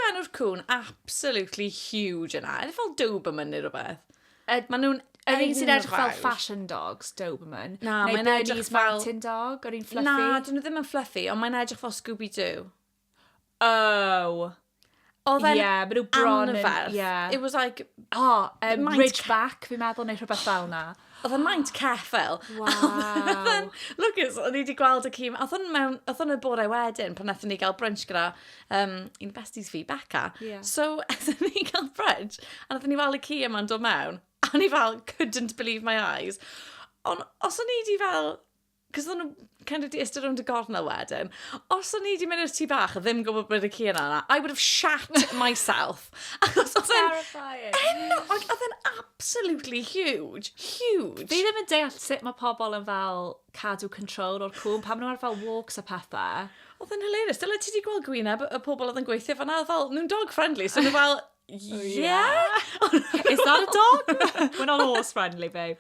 enw'r cwn absolutely huge yna. Ydy fel Doberman neu rhywbeth. Maen nhw'n Yr un sy'n edrych fel enfawr. fashion dogs, Doberman. Na, neu mae'n edrych Bernese fel... Mountain Dog, yr un fluffy. Na, dyn nhw ddim yn fluffy, ond mae'n edrych fel Scooby-Doo. Oh. Oedd e'n maen nhw bron yn... anferth. Yeah. It was like... Maint Ridgeback, fi'n meddwl, neu rhywbeth fel na. Oedd e'n maint Ceffyl. Wow. Lucas, o'n i wedi gweld y ci... Oedd hwn y bore wedyn pan nathon ni gael brunch gyda un besties fi, Becca. Yeah. So, nathon ni gael brunch, a nathon ni fel y ci yma'n dod mewn, a ni fel couldn't believe my eyes. Ond os o'n i wedi fel... Cos o'n nhw kind of di ystod rownd y gornel wedyn. Os o'n i wedi mynd i'r tŷ bach a ddim gwybod bod y ci yna, I would have shat myself. Achos oedd Terrifying. oedd e'n absolutely huge. Huge. Fi ddim yn deall sut mae pobl yn fel cadw control o'r cwn, pan maen nhw ar fel walks a pethau. Oedd e'n hilarious. Dyla ti wedi gweld gwyneb y pobl oedd yn gweithio fan'na, fel, nhw'n dog friendly, so nhw fel, yeah. Is that a dog? We're not horse friendly, babe.